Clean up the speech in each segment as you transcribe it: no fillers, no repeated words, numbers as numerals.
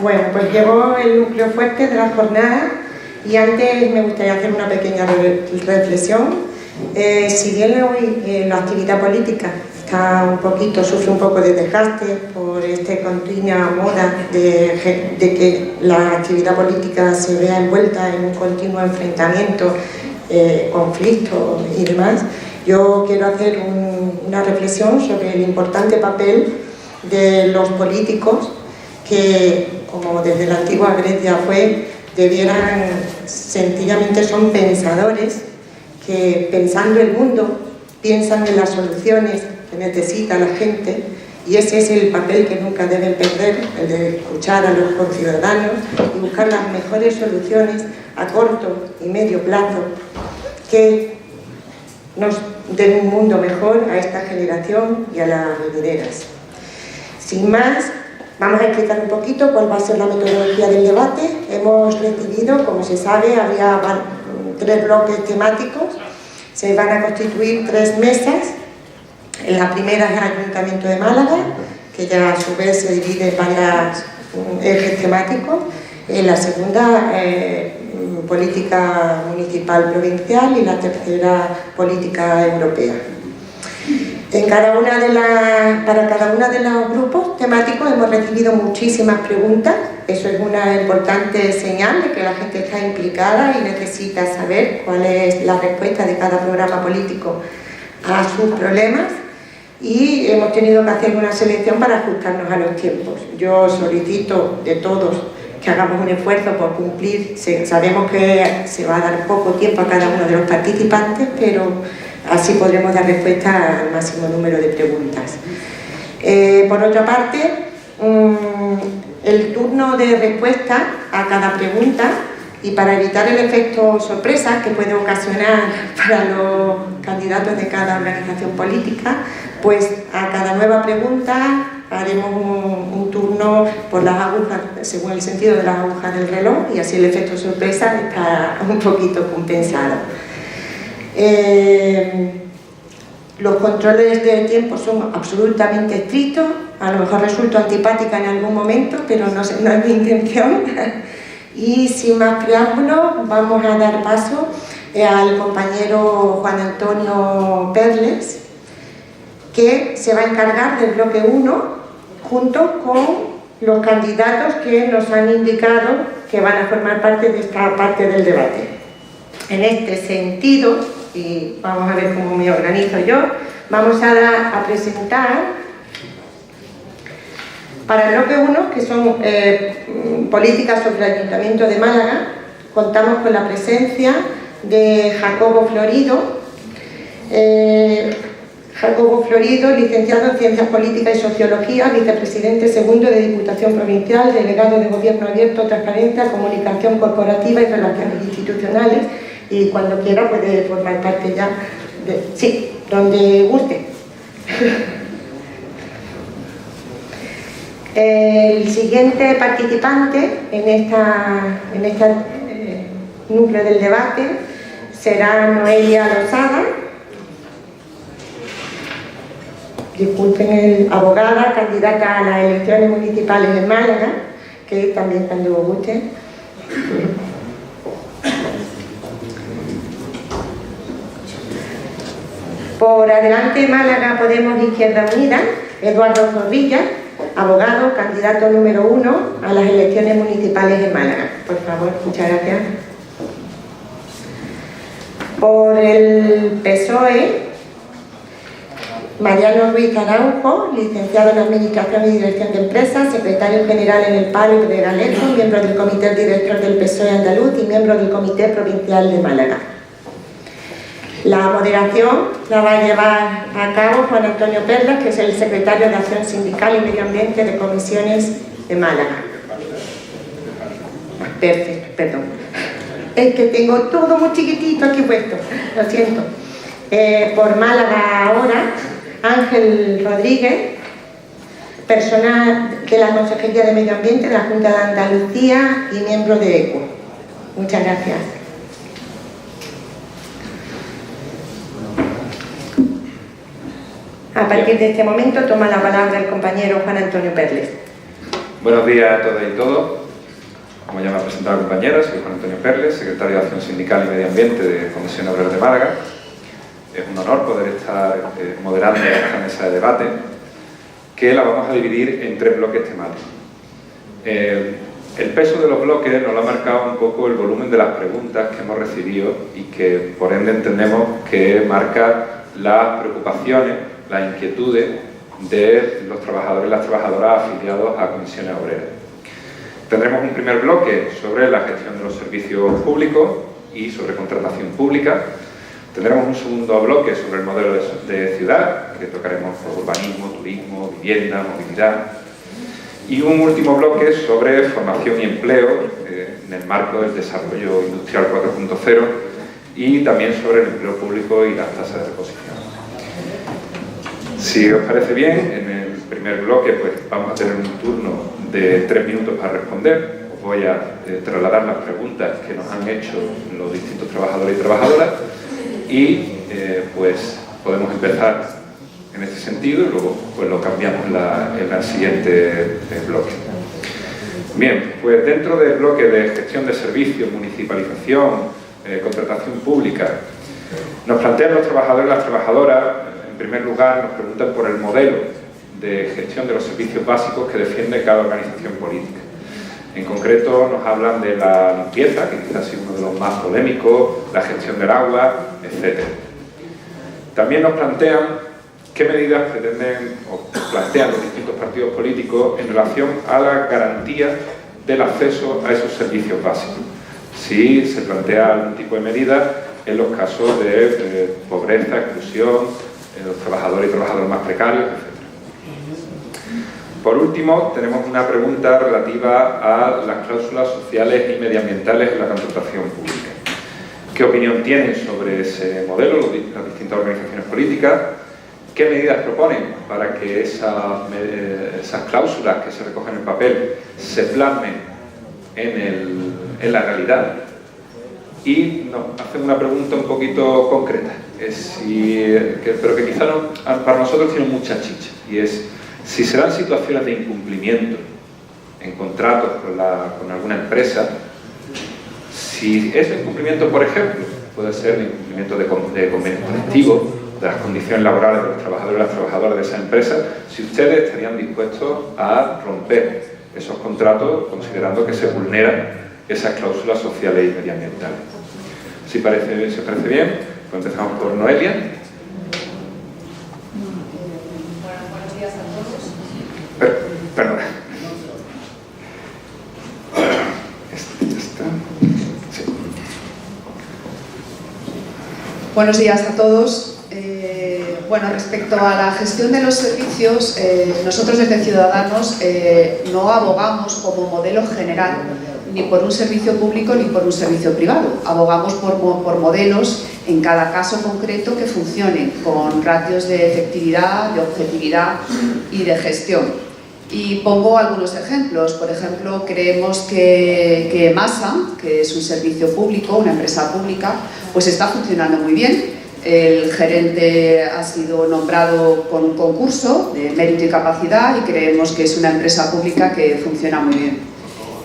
Bueno, pues llegó el núcleo fuerte de la jornada y antes me gustaría hacer una pequeña reflexión. Si bien hoy la actividad política sufre un poco de desgaste por esta continua moda de que la actividad política se vea envuelta en un continuo enfrentamiento, conflicto y demás, yo quiero hacer una reflexión sobre el importante papel de los políticos que, como desde la antigua Grecia sencillamente son pensadores que, pensando el mundo, piensan en las soluciones que necesita la gente, y ese es el papel que nunca deben perder, el de escuchar a los conciudadanos y buscar las mejores soluciones a corto y medio plazo que nos den un mundo mejor a esta generación y a las venideras. Sin más, vamos a explicar un poquito cuál va a ser la metodología del debate. Hemos recibido, como se sabe, había 3 bloques temáticos. Se van a constituir 3 mesas. La primera es el Ayuntamiento de Málaga, que ya a su vez se divide en varios ejes temáticos. La segunda, política municipal provincial, y la tercera, política europea. Para cada uno de los grupos temáticos hemos recibido muchísimas preguntas. Eso es una importante señal de que la gente está implicada y necesita saber cuál es la respuesta de cada programa político a sus problemas, y hemos tenido que hacer una selección para ajustarnos a los tiempos. Yo solicito de todos que hagamos un esfuerzo por cumplir. Sabemos que se va a dar poco tiempo a cada uno de los participantes, pero así podremos dar respuesta al máximo número de preguntas. Por otra parte, el turno de respuesta a cada pregunta, y para evitar el efecto sorpresa que puede ocasionar para los candidatos de cada organización política, pues a cada nueva pregunta haremos un turno por las agujas, según el sentido de las agujas del reloj, y así el efecto sorpresa está un poquito compensado. Los controles de tiempo son absolutamente estrictos. A lo mejor resulto antipática en algún momento, pero no es mi intención. Y sin más preámbulos, vamos a dar paso al compañero Juan Antonio Perles, que se va a encargar del bloque 1, junto con los candidatos que nos han indicado que van a formar parte de esta parte del debate. En este sentido, y vamos a ver cómo me organizo yo, vamos a presentar para el bloque 1, que son políticas sobre el Ayuntamiento de Málaga. Contamos con la presencia de Jacobo Florido. Jacobo Florido, licenciado en Ciencias Políticas y Sociología, vicepresidente segundo de Diputación Provincial, delegado de Gobierno Abierto, Transparencia, Comunicación Corporativa y Relaciones Institucionales, y cuando quiera puede formar parte ya de... Sí, donde guste. El siguiente participante en este núcleo del debate será Noelia Lozada. Disculpen, abogada, candidata a las elecciones municipales de Málaga, que también cuando guste. Por Adelante Málaga Podemos Izquierda Unida, Eduardo Zorrilla, abogado, candidato número 1 a las elecciones municipales de Málaga. Por favor, muchas gracias. Por el PSOE, Mariano Ruiz Araujo, licenciado en Administración y Dirección de Empresas, secretario general en el PARO de Galejo, miembro del Comité Director del PSOE Andaluz y miembro del Comité Provincial de Málaga. La moderación la va a llevar a cabo Juan Antonio Perlas, que es el secretario de Acción Sindical y Medio Ambiente de Comisiones de Málaga. Perfecto, perdón. Es que tengo todo muy chiquitito aquí puesto, lo siento. Por Málaga ahora, Ángel Rodríguez, persona de la Consejería de Medio Ambiente de la Junta de Andalucía y miembro de ECO. Muchas gracias. A partir de este momento toma la palabra el compañero Juan Antonio Perles. Buenos días a todas y todos. Como ya me ha presentado la compañera, soy Juan Antonio Perles, secretario de Acción Sindical y Medio Ambiente de Comisión Obrera de Málaga. Es un honor poder estar moderando esta mesa de debate, que la vamos a dividir en 3 bloques temáticos. El peso de los bloques nos lo ha marcado un poco el volumen de las preguntas que hemos recibido y que por ende entendemos que marca las preocupaciones, las inquietudes de los trabajadores y las trabajadoras afiliados a comisiones obreras. Tendremos un primer bloque sobre la gestión de los servicios públicos y sobre contratación pública. Tendremos un segundo bloque sobre el modelo de ciudad, que tocaremos urbanismo, turismo, vivienda, movilidad. Y un último bloque sobre formación y empleo en el marco del desarrollo industrial 4.0 y también sobre el empleo público y las tasas de reposición. Si os parece bien, en el primer bloque pues, vamos a tener un turno de 3 minutos para responder. Os voy a trasladar las preguntas que nos han hecho los distintos trabajadores y trabajadoras y pues podemos empezar en ese sentido y luego pues, lo cambiamos en el siguiente bloque. Bien, pues dentro del bloque de gestión de servicios, municipalización, contratación pública, nos plantean los trabajadores y las trabajadoras. En primer lugar, nos preguntan por el modelo de gestión de los servicios básicos que defiende cada organización política. En concreto, nos hablan de la limpieza, que quizás es uno de los más polémicos, la gestión del agua, etc. También nos plantean qué medidas pretenden o plantean los distintos partidos políticos en relación a la garantía del acceso a esos servicios básicos. Si se plantea algún tipo de medida en los casos de pobreza, exclusión, los trabajadores y trabajadoras más precarios, etc. Por último, tenemos una pregunta relativa a las cláusulas sociales y medioambientales en la contratación pública. ¿Qué opinión tienen sobre ese modelo las distintas organizaciones políticas? ¿Qué medidas proponen para que esas cláusulas que se recogen en papel se plasmen en la realidad? Y nos hacen una pregunta un poquito concreta, pero que quizá para nosotros tiene mucha chicha, y es si se dan situaciones de incumplimiento en contratos con alguna empresa, si ese incumplimiento, por ejemplo, puede ser el incumplimiento de convenios colectivos, de las condiciones laborales de los trabajadores y las trabajadoras de esa empresa, si ustedes estarían dispuestos a romper esos contratos considerando que se vulneran esas cláusulas sociales y medioambientales. Si os parece bien, pues empezamos por Noelia. Buenos días a todos. Perdona. Ya está. Sí. Buenos días a todos. Bueno, respecto a la gestión de los servicios, nosotros desde Ciudadanos no abogamos como modelo general ni por un servicio público ni por un servicio privado. Abogamos por modelos en cada caso concreto que funcionen con ratios de efectividad, de objetividad y de gestión. Y pongo algunos ejemplos. Por ejemplo, creemos que Masa, que es un servicio público, una empresa pública, pues está funcionando muy bien. El gerente ha sido nombrado con un concurso de mérito y capacidad y creemos que es una empresa pública que funciona muy bien.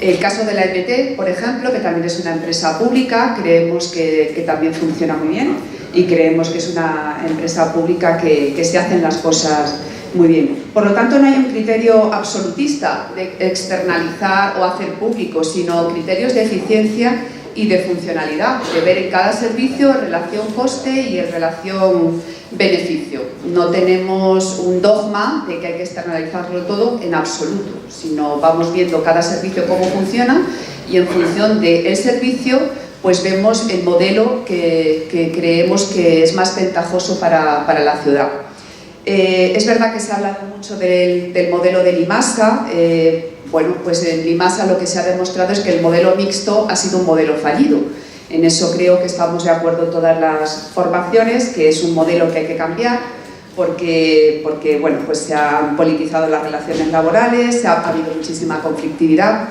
El caso de la EPT, por ejemplo, que también es una empresa pública, creemos que también funciona muy bien y creemos que es una empresa pública que se hacen las cosas muy bien. Por lo tanto, no hay un criterio absolutista de externalizar o hacer público, sino criterios de eficiencia y de funcionalidad, de ver en cada servicio relación coste y en relación beneficio. No tenemos un dogma de que hay que externalizarlo todo en absoluto, sino vamos viendo cada servicio cómo funciona y en función del servicio pues vemos el modelo que creemos que es más ventajoso para la ciudad. Es verdad que se ha hablado mucho del modelo de Limasa. Bueno, pues en Limasa lo que se ha demostrado es que el modelo mixto ha sido un modelo fallido. En eso creo que estamos de acuerdo todas las formaciones, que es un modelo que hay que cambiar, porque bueno, pues se han politizado las relaciones laborales, ha habido muchísima conflictividad.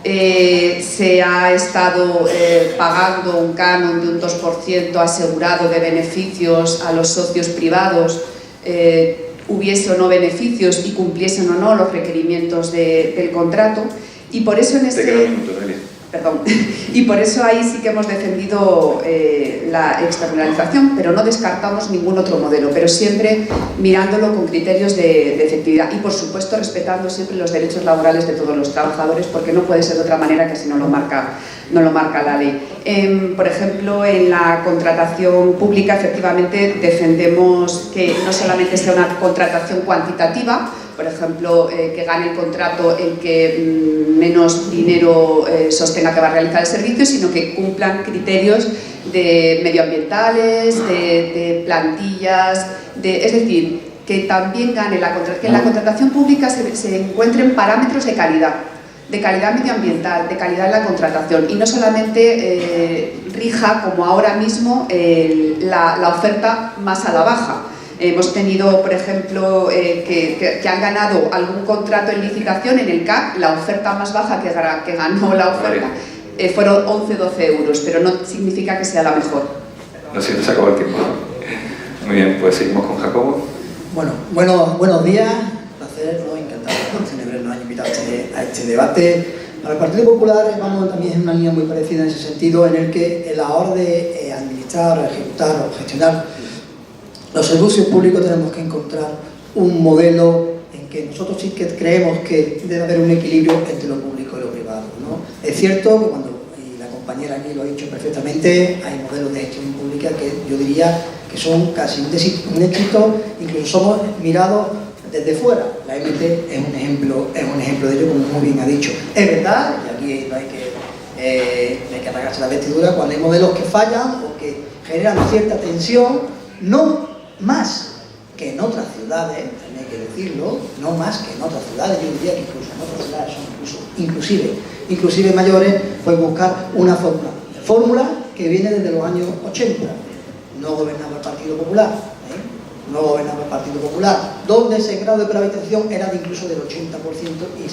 Se ha estado pagando un canon de un 2% asegurado de beneficios a los socios privados hubiese o no beneficios y cumpliesen o no los requerimientos del contrato. Y por eso en y por eso ahí sí que hemos defendido la externalización, pero no descartamos ningún otro modelo, pero siempre mirándolo con criterios de efectividad y, por supuesto, respetando siempre los derechos laborales de todos los trabajadores, porque no puede ser de otra manera que así no lo marca la ley. Por ejemplo, en la contratación pública, efectivamente, defendemos que no solamente sea una contratación cuantitativa, por ejemplo, que gane el contrato el que menos dinero sostenga que va a realizar el servicio, sino que cumplan criterios de medioambientales, de plantillas, es decir, que también gane que en la contratación pública se encuentren parámetros de calidad medioambiental, de calidad en la contratación, y no solamente rija, como ahora mismo, la oferta más a la baja. Hemos tenido, por ejemplo, que han ganado algún contrato en licitación en el CAC, la oferta más baja que ganó la oferta fueron 11-12 euros, pero no significa que sea la mejor. Lo siento, se acabó el tiempo. Muy bien, pues seguimos con Jacobo. Buenos días, placer, encantado que nos hayan invitado a este debate. Para el Partido Popular vamos también en una línea muy parecida en ese sentido, en el que a la hora de administrar, ejecutar o gestionar los servicios públicos tenemos que encontrar un modelo en que nosotros sí que creemos que debe haber un equilibrio entre lo público y lo privado, ¿no? Es cierto que y la compañera aquí lo ha dicho perfectamente, hay modelos de gestión pública que yo diría que son casi un éxito, incluso somos mirados desde fuera. La MT es un ejemplo de ello, como muy bien ha dicho. Es verdad, y aquí no hay que rasgarse la vestidura, cuando hay modelos que fallan o que generan cierta tensión, no más que en otras ciudades, también hay que decirlo, no más que en otras ciudades, yo diría que incluso en otras ciudades son inclusive mayores, pues buscar una fórmula que viene desde los años 80. No gobernaba el Partido Popular, donde ese grado de privatización era incluso del 80% y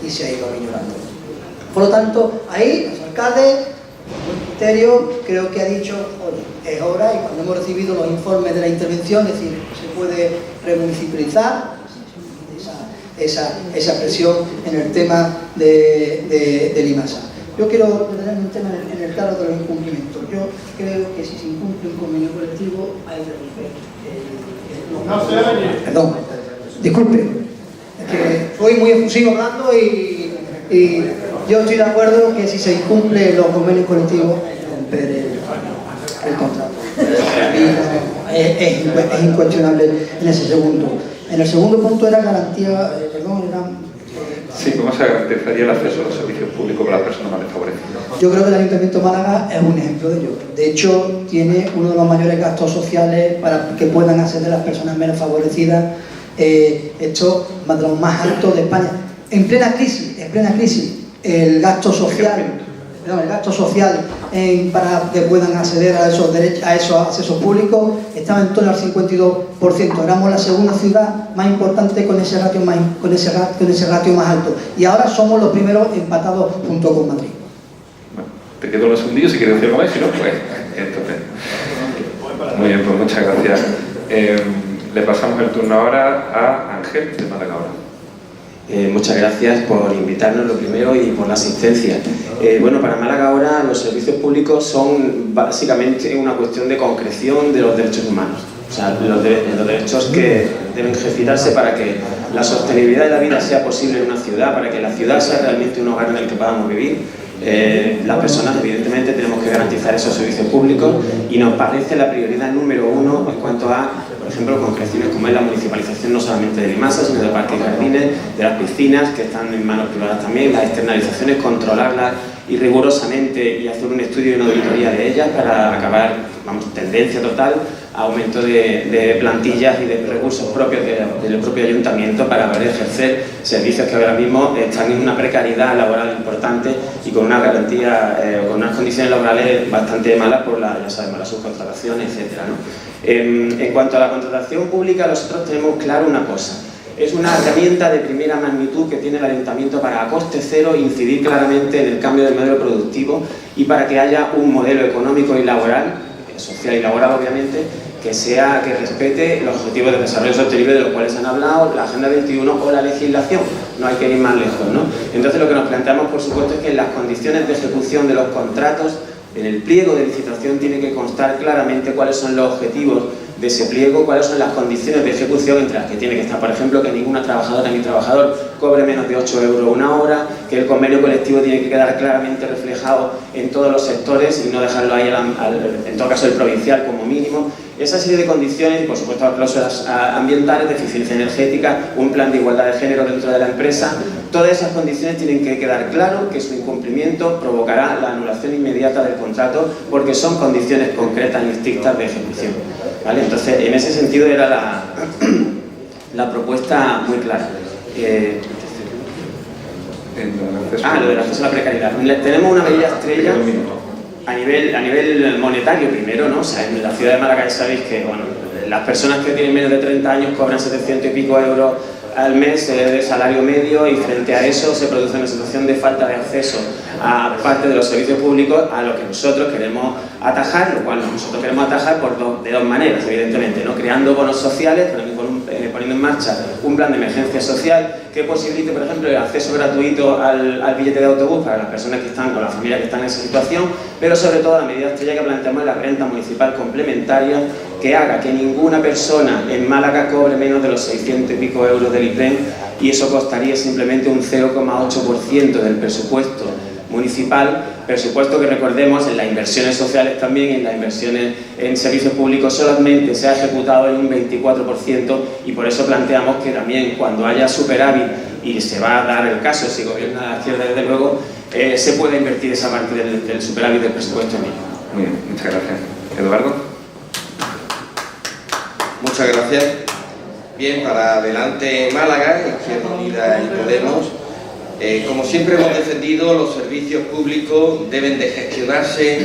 se ha ido aminorando. Por lo tanto, ahí los alcaldes, buen criterio, creo que ha dicho, oye, es hora, y cuando hemos recibido los informes de la intervención, es decir, se puede remunicipalizar esa presión en el tema del IMASA. Yo quiero detenerme un tema en el claro de los incumplimientos. Yo creo que si se incumple un convenio colectivo hay que romper Perdón, disculpe, es que soy muy efusivo hablando y yo estoy de acuerdo que si se incumple los convenios colectivos, romper el contrato. Es incuestionable en ese segundo. En el segundo punto era garantía, Sí, ¿cómo se garantizaría el acceso a los servicios públicos para las personas más desfavorecidas? Yo creo que el Ayuntamiento de Málaga es un ejemplo de ello. De hecho, tiene uno de los mayores gastos sociales para que puedan acceder las personas menos favorecidas, hecho más de los más altos de España. En plena crisis, el gasto social para que puedan acceder a esos accesos públicos estaba en torno al 52%. Éramos la segunda ciudad más importante con ese ratio más alto. Y ahora somos los primeros empatados junto con Madrid. Bueno, te quedo los segundillos si quieres decir algo más, si no, pues entonces. Muy bien, pues muchas gracias. Le pasamos el turno ahora a Ángel de Málaga ahora. Muchas gracias por invitarnos, lo primero, y por la asistencia. Bueno, para Málaga ahora los servicios públicos son básicamente una cuestión de concreción de los derechos humanos. O sea, los derechos que deben ejercitarse para que la sostenibilidad de la vida sea posible en una ciudad, para que la ciudad sea realmente un hogar en el que podamos vivir. Las personas, evidentemente, tenemos que garantizar esos servicios públicos y nos parece la prioridad número uno en cuanto a, por ejemplo, concreciones como es la municipalización no solamente del IMASA, sino de parques y jardines, de las piscinas, que están en manos privadas también, las externalizaciones, controlarlas y rigurosamente y hacer un estudio y una auditoría de ellas para acabar, tendencia total a aumento de plantillas y de recursos propios del propio ayuntamiento para poder ejercer servicios que ahora mismo están en una precariedad laboral importante y con una garantía, con unas condiciones laborales bastante malas por ya sabemos, la subcontratación, etcétera, ¿no? En cuanto a la contratación pública, nosotros tenemos claro una cosa. Es una herramienta de primera magnitud que tiene el ayuntamiento para a coste cero incidir claramente en el cambio del modelo productivo y para que haya un modelo económico y laboral, social y laboral obviamente, que respete los objetivos de desarrollo sostenible de los cuales han hablado, la Agenda 21 o la legislación. No hay que ir más lejos, ¿no? Entonces lo que nos planteamos, por supuesto, es que en las condiciones de ejecución de los contratos, en el pliego de licitación, tiene que constar claramente cuáles son los objetivos de ese pliego, cuáles son las condiciones de ejecución, entre las que tiene que estar, por ejemplo, que ninguna trabajadora ni trabajador cobre menos de 8 euros una hora, que el convenio colectivo tiene que quedar claramente reflejado en todos los sectores y no dejarlo ahí, en todo caso, el provincial como mínimo. Esa serie de condiciones y, por supuesto, las cláusulas ambientales, de eficiencia energética, un plan de igualdad de género dentro de la empresa, todas esas condiciones tienen que quedar claro que su incumplimiento provocará la anulación inmediata del contrato porque son condiciones concretas y estrictas de ejecución, ¿vale? Entonces, en ese sentido era la propuesta muy clara. Lo del acceso a la precariedad. Tenemos una medida estrella a nivel monetario primero, ¿no? O sea, en la ciudad de Málaga ya sabéis que, bueno, las personas que tienen menos de 30 años cobran 700 y pico euros al mes de salario medio, y frente a eso se produce una situación de falta de acceso a parte de los servicios públicos, a lo que nosotros queremos atajar, lo cual nosotros queremos atajar de dos maneras, evidentemente, ¿no? Creando bonos sociales, poniendo en marcha un plan de emergencia social que posibilite, por ejemplo, el acceso gratuito al billete de autobús para las personas que están, o las familias que están en esa situación, pero sobre todo la medida estrella que planteamos es la renta municipal complementaria, que haga que ninguna persona en Málaga cobre menos de los 600 y pico euros del IPREN, y eso costaría simplemente un 0,8% del presupuesto municipal, presupuesto que, recordemos, en las inversiones sociales también, en las inversiones en servicios públicos solamente se ha ejecutado en un 24%, y por eso planteamos que también cuando haya superávit, y se va a dar el caso si gobierna la izquierda desde luego, se puede invertir esa parte del superávit del presupuesto mismo. Muy bien, muchas gracias. Eduardo. Muchas gracias. Bien, para Adelante Málaga, Izquierda Unida y Podemos, como siempre hemos defendido, los servicios públicos deben de gestionarse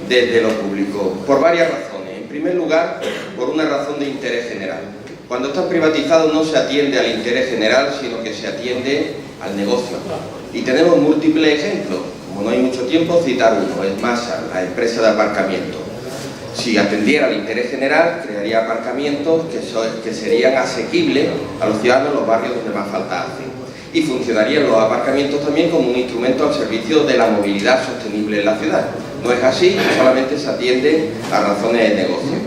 desde lo público, por varias razones. En primer lugar, por una razón de interés general. Cuando están privatizados no se atiende al interés general, sino que se atiende al negocio. Y tenemos múltiples ejemplos. Como no hay mucho tiempo, citar uno, es Masa, la empresa de aparcamiento. Si atendiera al interés general, crearía aparcamientos que serían asequibles a los ciudadanos en los barrios donde más falta hacen. Y funcionarían los aparcamientos también como un instrumento al servicio de la movilidad sostenible en la ciudad. No es así, solamente se atiende a razones de negocio.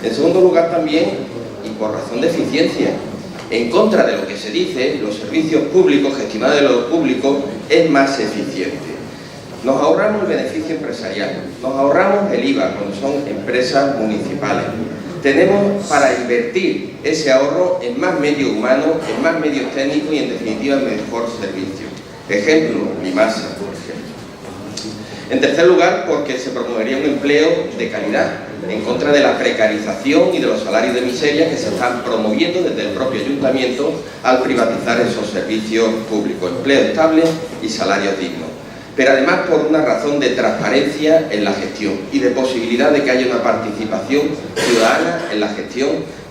En segundo lugar también, y por razón de eficiencia, en contra de lo que se dice, los servicios públicos gestionados de lo público es más eficiente. Nos ahorramos el beneficio empresarial, nos ahorramos el IVA cuando son empresas municipales. Tenemos para invertir ese ahorro en más medio humano, en más medios técnicos y en definitiva en mejor servicio. Ejemplo, Mimasa, por ejemplo. En tercer lugar, porque se promovería un empleo de calidad, en contra de la precarización y de los salarios de miseria que se están promoviendo desde el propio ayuntamiento al privatizar esos servicios públicos, empleo estable y salarios dignos. Pero además por una razón de transparencia en la gestión y de posibilidad de que haya una participación ciudadana en la gestión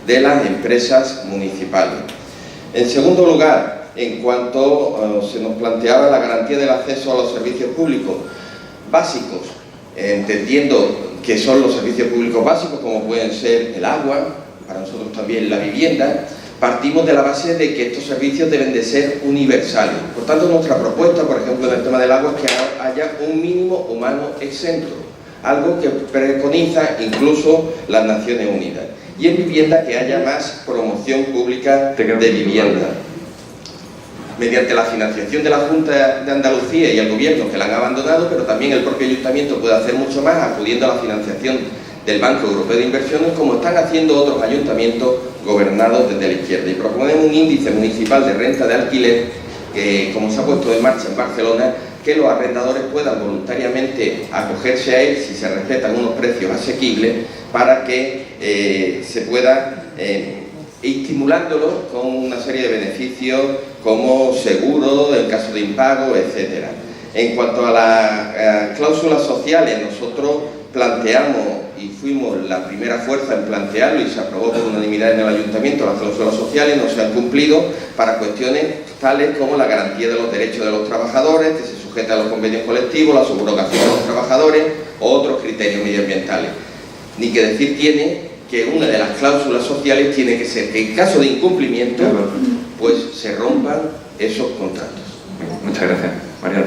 de las empresas municipales. En segundo lugar, en cuanto se nos planteaba la garantía del acceso a los servicios públicos básicos, entendiendo que son los servicios públicos básicos como pueden ser el agua, para nosotros también la vivienda, partimos de la base de que estos servicios deben de ser universales. Por tanto, nuestra propuesta, por ejemplo, en el tema del agua, es que haya un mínimo humano exento, algo que preconiza incluso las Naciones Unidas. Y en vivienda, que haya más promoción pública de vivienda. Mediante la financiación de la Junta de Andalucía y el Gobierno, que la han abandonado, pero también el propio Ayuntamiento puede hacer mucho más acudiendo a la financiación del Banco Europeo de Inversiones, como están haciendo otros ayuntamientos gobernados desde la izquierda. Y proponemos un índice municipal de renta de alquiler, como se ha puesto en marcha en Barcelona, que los arrendadores puedan voluntariamente acogerse a él si se respetan unos precios asequibles, para que se pueda estimulándolo con una serie de beneficios como seguro en caso de impago, etc. En cuanto a las cláusulas sociales, nosotros planteamos y fuimos la primera fuerza en plantearlo y se aprobó por unanimidad en el Ayuntamiento. Las cláusulas sociales no se han cumplido para cuestiones tales como la garantía de los derechos de los trabajadores, que se sujeta a los convenios colectivos, la subrogación de los trabajadores o otros criterios medioambientales. Ni que decir tiene que una de las cláusulas sociales tiene que ser que en caso de incumplimiento, pues se rompan esos contratos. Muchas gracias. Mariano.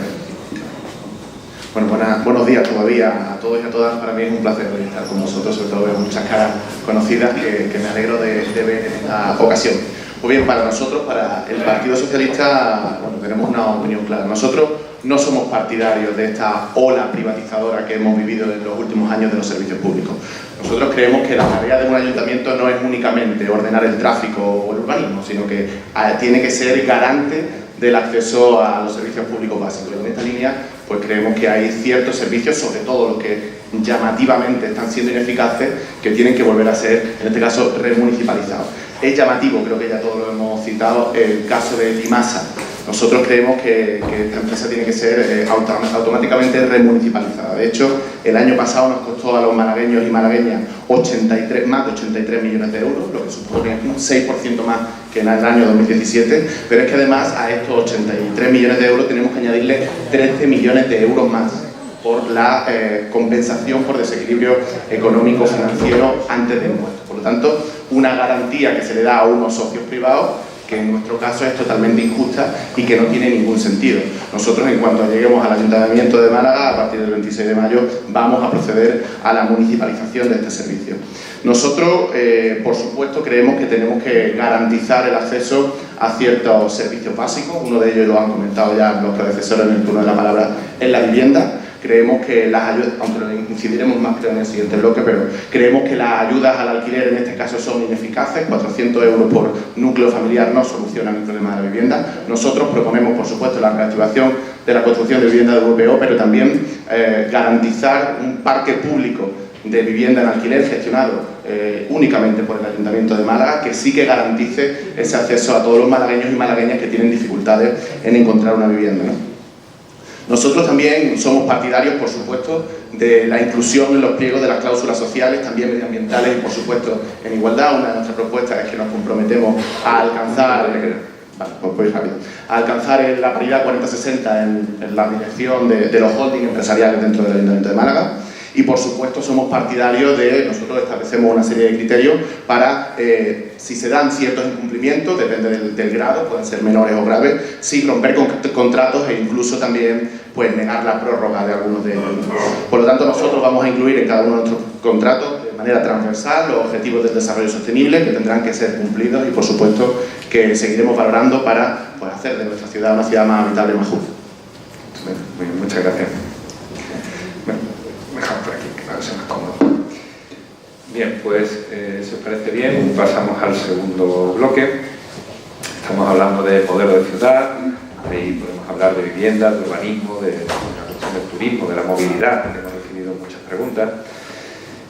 Bueno, buenos días todavía a todos y a todas. Para mí es un placer hoy estar con vosotros, sobre todo ver muchas caras conocidas que me alegro de ver en esta ocasión. Pues bien, para nosotros, para el Partido Socialista, bueno, tenemos una opinión clara. Nosotros no somos partidarios de esta ola privatizadora que hemos vivido en los últimos años de los servicios públicos. Nosotros creemos que la tarea de un ayuntamiento no es únicamente ordenar el tráfico o el urbanismo, sino que tiene que ser garante del acceso a los servicios públicos básicos. Y en esta línea, pues creemos que hay ciertos servicios, sobre todo los que llamativamente están siendo ineficaces, que tienen que volver a ser, en este caso, remunicipalizados. Es llamativo, creo que ya todos lo hemos citado, el caso de Dimasa. Nosotros creemos que esta empresa tiene que ser automáticamente remunicipalizada. De hecho, el año pasado nos costó a los malagueños y malagueñas más de 83 millones de euros, lo que supone un 6% más que en el año 2017, pero es que además a estos 83 millones de euros tenemos que añadirle 13 millones de euros más por la compensación por desequilibrio económico financiero antes de impuestos. Por lo tanto, una garantía que se le da a unos socios privados que en nuestro caso es totalmente injusta y que no tiene ningún sentido. Nosotros, en cuanto lleguemos al Ayuntamiento de Málaga, a partir del 26 de mayo, vamos a proceder a la municipalización de este servicio. Nosotros, por supuesto, creemos que tenemos que garantizar el acceso a ciertos servicios básicos. Uno de ellos lo han comentado ya los predecesores en el turno de la palabra, en la vivienda. Creemos que las ayudas, aunque lo incidiremos más creo en el siguiente bloque, pero creemos que las ayudas al alquiler en este caso son ineficaces. 400 euros por núcleo familiar no solucionan el problema de la vivienda. Nosotros proponemos, por supuesto, la reactivación de la construcción de vivienda de VPO, pero también garantizar un parque público de vivienda en alquiler gestionado únicamente por el Ayuntamiento de Málaga, que sí que garantice ese acceso a todos los malagueños y malagueñas que tienen dificultades en encontrar una vivienda, ¿no? Nosotros también somos partidarios, por supuesto, de la inclusión en los pliegos de las cláusulas sociales, también medioambientales y, por supuesto, en igualdad. Una de nuestras propuestas es que nos comprometemos a alcanzar, a alcanzar la paridad 40-60 en la dirección de los holdings empresariales dentro del Ayuntamiento de Málaga. Y, por supuesto, somos partidarios nosotros establecemos una serie de criterios para, si se dan ciertos incumplimientos, depende del grado, pueden ser menores o graves, sí romper contratos e incluso también pues, negar la prórroga de algunos de ellos. Por lo tanto, nosotros vamos a incluir en cada uno de nuestros contratos de manera transversal los objetivos del desarrollo sostenible, que tendrán que ser cumplidos y, por supuesto, que seguiremos valorando para pues, hacer de nuestra ciudad una ciudad más habitable y más justa. Muchas gracias. Dejamos por aquí, que va a ser más cómodo. Bien, pues si os parece bien, pasamos al segundo bloque. Estamos hablando de modelo de ciudad, ahí podemos hablar de vivienda, de urbanismo, de la cuestión del turismo, de la movilidad, que hemos recibido muchas preguntas.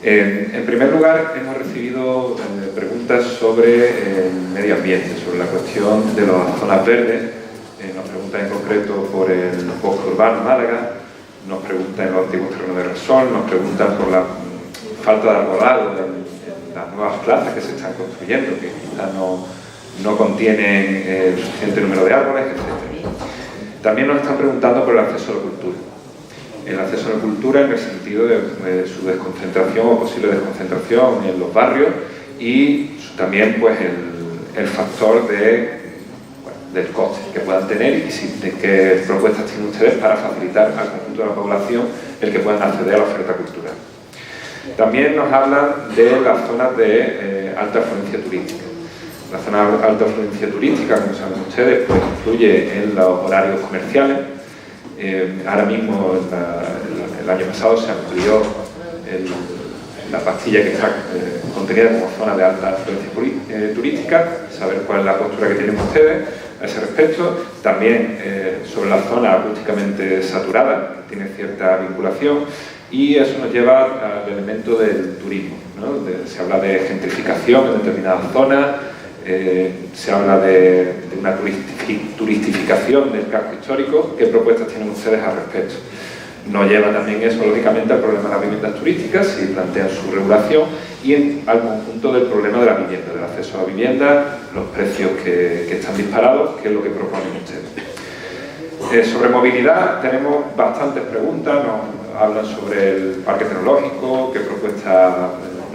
En primer lugar, hemos recibido preguntas sobre el medio ambiente, sobre la cuestión de las zonas verdes. Nos preguntan en concreto por el bosque urbano Málaga, nos preguntan en los antiguos terrenos de Resol, nos preguntan por la falta de arbolado en las nuevas plazas que se están construyendo, que quizás no contienen el suficiente número de árboles, etc. También nos están preguntando por el acceso a la cultura. El acceso a la cultura en el sentido de su desconcentración o posible desconcentración en los barrios y también pues, el factor del coste que puedan tener y qué propuestas tienen ustedes para facilitar al conjunto de la población el que puedan acceder a la oferta cultural. También nos hablan de las zonas de alta afluencia turística. La zona de alta afluencia turística, como saben ustedes, pues influye en los horarios comerciales. Ahora mismo, el año pasado, se amplió la pastilla que está contenida como zona de alta afluencia turística, saber cuál es la postura que tienen ustedes a ese respecto. También sobre la zona acústicamente saturada, tiene cierta vinculación, y eso nos lleva al elemento del turismo, ¿no? Se habla de gentrificación en determinadas zonas, se habla de una turistificación del casco histórico. ¿Qué propuestas tienen ustedes al respecto? Nos lleva también eso, lógicamente, al problema de las viviendas turísticas, si plantean su regulación, y al conjunto del problema de la vivienda, del acceso a la vivienda, los precios que están disparados, que es lo que proponen ustedes. Sobre movilidad tenemos bastantes preguntas, nos hablan sobre el parque tecnológico, qué propuestas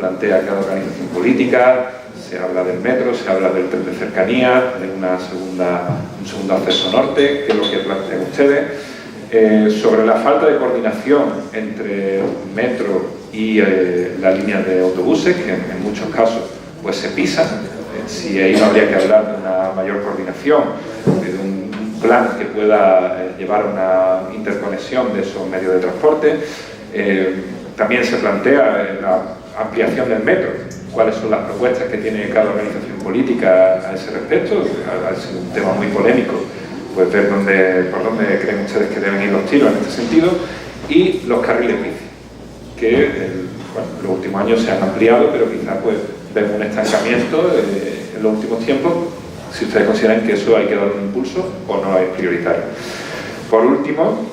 plantea cada organización política. Se habla del metro, se habla del tren de cercanía, de un segundo acceso norte, que es lo que plantean ustedes. Sobre la falta de coordinación entre metro y la línea de autobuses, que en muchos casos pues se pisan. Si ahí no habría que hablar de una mayor coordinación, de un plan que pueda llevar a una interconexión de esos medios de transporte. También se plantea la ampliación del metro, cuáles son las propuestas que tiene cada organización política a ese respecto. Es un tema muy polémico, pues ver por dónde creen ustedes que deben ir los tiros en este sentido. Y los carriles bici, que en los últimos años se han ampliado, pero quizás pues vemos un estancamiento en los últimos tiempos, si ustedes consideran que eso hay que dar un impulso o no es prioritario. Por último,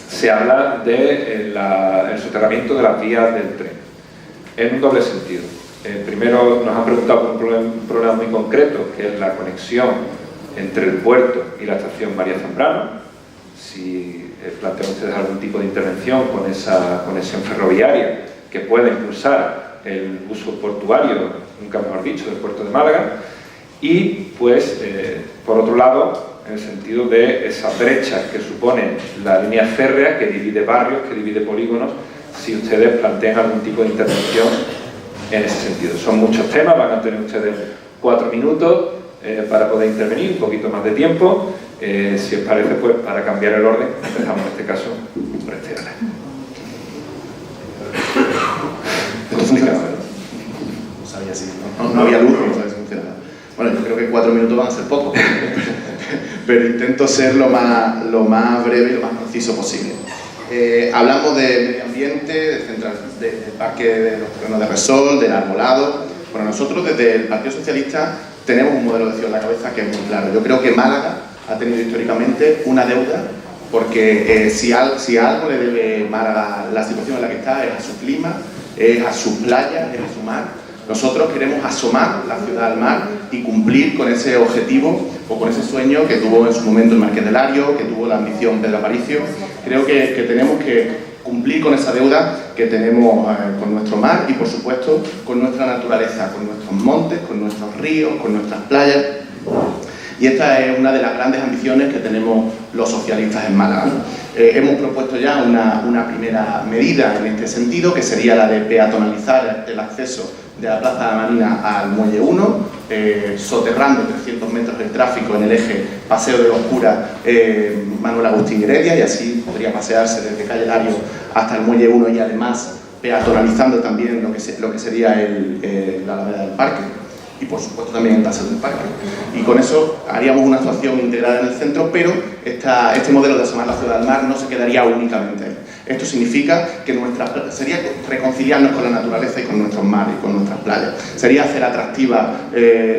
se habla del soterramiento de las vías del tren, en un doble sentido. Primero nos han preguntado por un problema muy concreto, que es la conexión entre el puerto y la estación María Zambrano. Si plantean ustedes algún tipo de intervención con esa conexión ferroviaria que pueda impulsar el uso portuario, nunca mejor dicho, del puerto de Málaga. Y pues, por otro lado, en el sentido de esas brechas que supone la línea férrea, que divide barrios, que divide polígonos, si ustedes plantean algún tipo de intervención en ese sentido. Son muchos temas, van a tener ustedes 4 minutos para poder intervenir, un poquito más de tiempo. Si os parece, pues para cambiar el orden, empezamos en este caso por este orden. Esto funcionaba, ¿verdad? No sabía si no había luz, no sabía si funcionaba. Bueno, yo creo que 4 minutos van a ser poco, pero intento ser lo más breve y lo más conciso posible. Hablamos de medio ambiente, del parque de los terrenos de Resol, del arbolado. Bueno, nosotros desde el Partido Socialista tenemos un modelo de ciudad en la cabeza que es muy claro. Yo creo que Málaga ha tenido históricamente una deuda, porque si a algo le debe Málaga la situación en la que está, es a su clima, es a sus playas, es a su mar. Nosotros queremos asomar la ciudad al mar y cumplir con ese objetivo o con ese sueño que tuvo en su momento el Marqués de Lario, que tuvo la ambición Pedro Aparicio. Creo que tenemos que cumplir con esa deuda que tenemos con nuestro mar y, por supuesto, con nuestra naturaleza, con nuestros montes, con nuestros ríos, con nuestras playas. Y esta es una de las grandes ambiciones que tenemos los socialistas en Málaga. Hemos propuesto ya una primera medida en este sentido, que sería la de peatonalizar el acceso de la Plaza de la Marina al Muelle 1, soterrando 300 metros del tráfico en el eje Paseo de los Curas, Manuel Agustín Heredia, y así podría pasearse desde Calle Lario hasta el Muelle 1 y además peatonalizando también lo que sería la Alameda del Parque y por supuesto también el Paseo del Parque. Y con eso haríamos una actuación integrada en el centro, pero este modelo de asomar la ciudad al mar no se quedaría únicamente ahí. Esto significa que sería reconciliarnos con la naturaleza y con nuestros mares y con nuestras playas. Sería hacer atractivas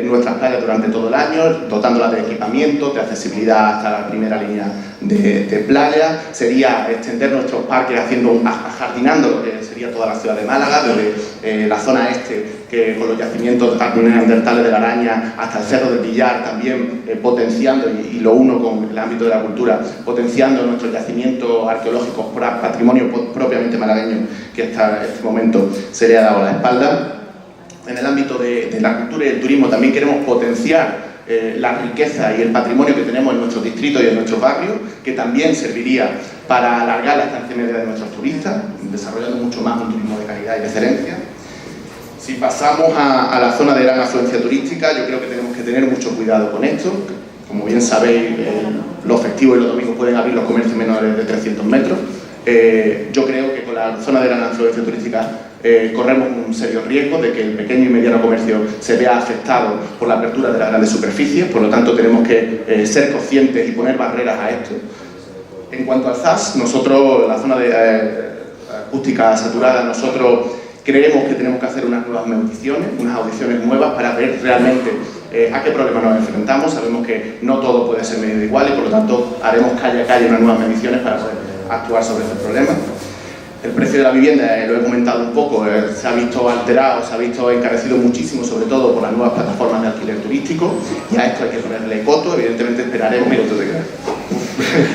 nuestras playas durante todo el año, dotándolas de equipamiento, de accesibilidad hasta la primera línea de playa. Sería extender nuestros parques ajardinando lo que sería toda la ciudad de Málaga, desde la zona este, que con los yacimientos neandertales de la Araña, hasta el Cerro del Villar, también potenciando, y lo uno con el ámbito de la cultura, potenciando nuestros yacimientos arqueológicos patrimonio propiamente malagueño, que hasta este momento se le ha dado la espalda. En el ámbito de la cultura y el turismo también queremos potenciar la riqueza y el patrimonio que tenemos en nuestros distritos y en nuestros barrios, que también serviría para alargar la estancia media de nuestros turistas, desarrollando mucho más un turismo de calidad y de excelencia. Si pasamos a la zona de gran afluencia turística, yo creo que tenemos que tener mucho cuidado con esto. Como bien sabéis, los festivos y los domingos pueden abrir los comercios menores de 300 metros. Yo creo que con la zona de gran afluencia turística corremos un serio riesgo de que el pequeño y mediano comercio se vea afectado por la apertura de las grandes superficies. Por lo tanto, tenemos que ser conscientes y poner barreras a esto. En cuanto al ZAS, nosotros, la zona de acústica saturada, nosotros creemos que tenemos que hacer unas nuevas mediciones, unas audiciones nuevas para ver realmente a qué problema nos enfrentamos. Sabemos que no todo puede ser medido igual y, por lo tanto, haremos calle a calle unas nuevas mediciones para poder actuar sobre este problema. El precio de la vivienda, lo he comentado un poco, se ha visto alterado, se ha visto encarecido muchísimo, sobre todo por las nuevas plataformas de alquiler turístico, y a esto hay que ponerle coto. Evidentemente esperaremos minutos de gracia.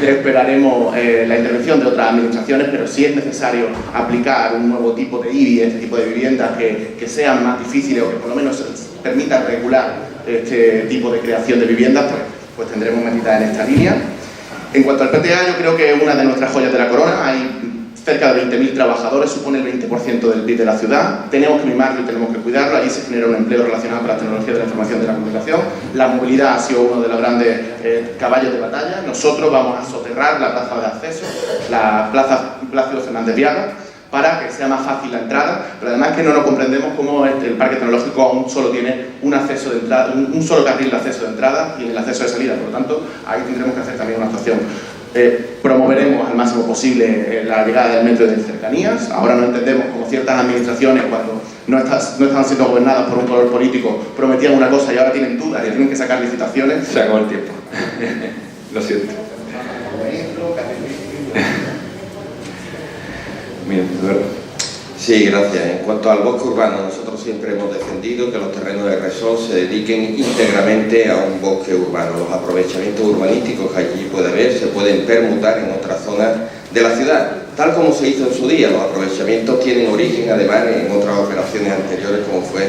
esperaremos la intervención de otras administraciones, pero si es necesario aplicar un nuevo tipo de IBI, este tipo de viviendas que sean más difíciles o que por lo menos permitan regular este tipo de creación de viviendas, pues tendremos medidas en esta línea. En cuanto al PTA, yo creo que es una de nuestras joyas de la corona. Hay cerca de 20.000 trabajadores, supone el 20% del PIB de la ciudad. Tenemos que mimarlo y tenemos que cuidarlo. Allí se genera un empleo relacionado con la tecnología de la información y de la comunicación. La movilidad ha sido uno de los grandes caballos de batalla. Nosotros vamos a soterrar la plaza de acceso, la plaza Plácido Fernández Viana, para que sea más fácil la entrada, pero además que no nos comprendemos cómo el parque tecnológico aún solo tiene un acceso de entrada, un solo carril de acceso de entrada y el acceso de salida. Por lo tanto, ahí tendremos que hacer también una actuación. Promoveremos al máximo posible la llegada del metro de cercanías. Ahora no entendemos cómo ciertas administraciones, cuando no están siendo gobernadas por un color político, prometían una cosa y ahora tienen dudas y tienen que sacar licitaciones. Se acabó el tiempo. Lo siento. Bien, Eduardo. Sí, gracias. En cuanto al bosque urbano, nosotros siempre hemos defendido que los terrenos de Repsol se dediquen íntegramente a un bosque urbano. Los aprovechamientos urbanísticos que allí puede haber se pueden permutar en otras zonas de la ciudad, tal como se hizo en su día. Los aprovechamientos tienen origen, además, en otras operaciones anteriores, como fue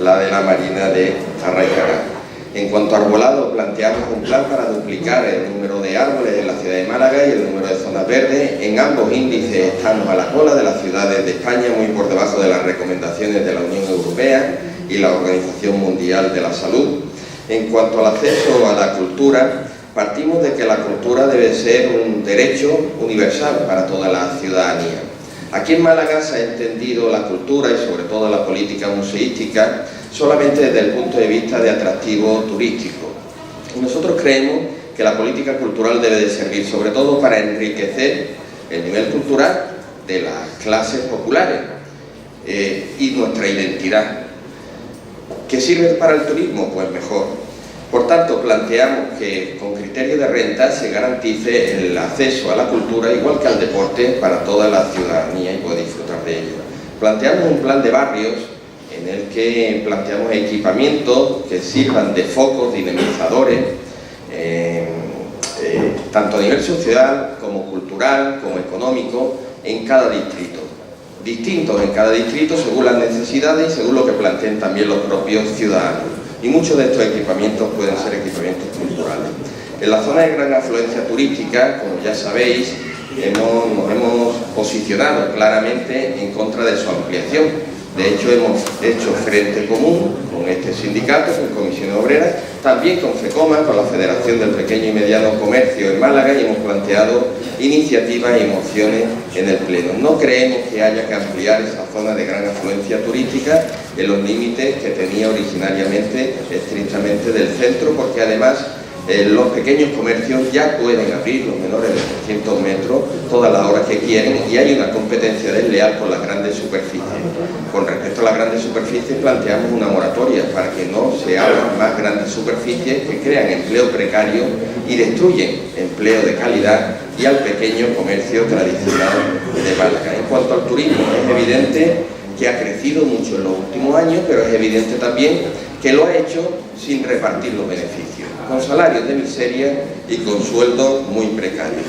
la de la Marina de Arraijara. En cuanto a arbolado, planteamos un plan para duplicar el número de árboles en la ciudad de Málaga y el número de zonas verdes. En ambos índices estamos a la cola de las ciudades de España, muy por debajo de las recomendaciones de la Unión Europea y la Organización Mundial de la Salud. En cuanto al acceso a la cultura, partimos de que la cultura debe ser un derecho universal para toda la ciudadanía. Aquí en Málaga se ha entendido la cultura y sobre todo la política museística solamente desde el punto de vista de atractivo turístico. Y nosotros creemos que la política cultural debe de servir sobre todo para enriquecer el nivel cultural de las clases populares y nuestra identidad. ¿Qué sirve para el turismo? Pues mejor. Por tanto, planteamos que con criterio de renta se garantice el acceso a la cultura igual que al deporte para toda la ciudadanía y pueda disfrutar de ello. Planteamos un plan de barrios en el que planteamos equipamientos que sirvan de focos dinamizadores, tanto a nivel social como cultural, como económico, en cada distrito. Distintos en cada distrito según las necesidades y según lo que planteen también los propios ciudadanos. Y muchos de estos equipamientos pueden ser equipamientos culturales. En la zona de gran afluencia turística, como ya sabéis, nos hemos posicionado claramente en contra de su ampliación. De hecho, hemos hecho frente común con este sindicato, con Comisiones Obreras, también con FECOMA, con la Federación del Pequeño y Mediano Comercio en Málaga, y hemos planteado iniciativas y mociones en el Pleno. No creemos que haya que ampliar esa zona de gran afluencia turística en los límites que tenía originariamente estrictamente del centro, porque además los pequeños comercios ya pueden abrir, los menores de 300 metros, todas las horas que quieren, y hay una competencia desleal con las grandes superficies. Con respecto a las grandes superficies, planteamos una moratoria para que no se abran más grandes superficies que crean empleo precario y destruyen empleo de calidad y al pequeño comercio tradicional de Málaga. En cuanto al turismo, es evidente que ha crecido mucho en los últimos años, pero es evidente también que lo ha hecho sin repartir los beneficios, con salarios de miseria y con sueldos muy precarios.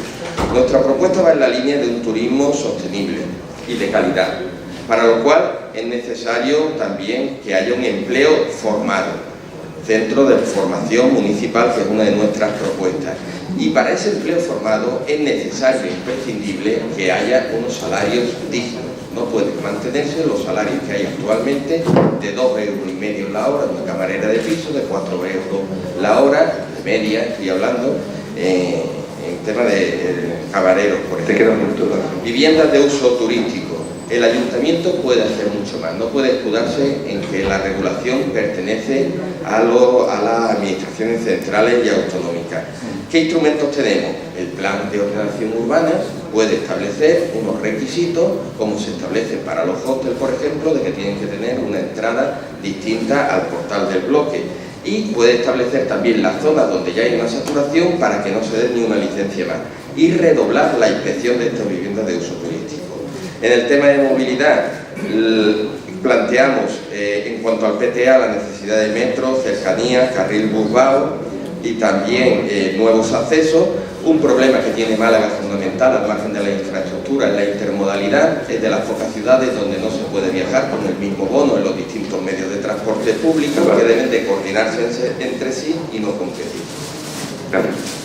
Nuestra propuesta va en la línea de un turismo sostenible y de calidad, para lo cual es necesario también que haya un empleo formado, centro de formación municipal, que es una de nuestras propuestas. Y para ese empleo formado es necesario e imprescindible que haya unos salarios dignos. No pueden mantenerse los salarios que hay actualmente de 2,5 euros la hora, una camarera de piso, de 4 euros la hora, de media, estoy hablando, en tema de camareros, por ejemplo. Viviendas de uso turístico. El ayuntamiento puede hacer mucho más, no puede escudarse en que la regulación pertenece a las administraciones centrales y autonómicas. ¿Qué instrumentos tenemos? El plan de ordenación urbana puede establecer unos requisitos, como se establece para los hostels, por ejemplo, de que tienen que tener una entrada distinta al portal del bloque. Y puede establecer también las zonas donde ya hay una saturación para que no se dé ni una licencia más. Y redoblar la inspección de estas viviendas de uso turístico. En el tema de movilidad, planteamos en cuanto al PTA la necesidad de metro, cercanías, carril Busbao y también nuevos accesos, Un problema que tiene Málaga fundamental, al margen de la infraestructura, es la intermodalidad. Es de las pocas ciudades donde no se puede viajar con el mismo bono en los distintos medios de transporte público, que deben de coordinarse entre sí y no competir. Gracias.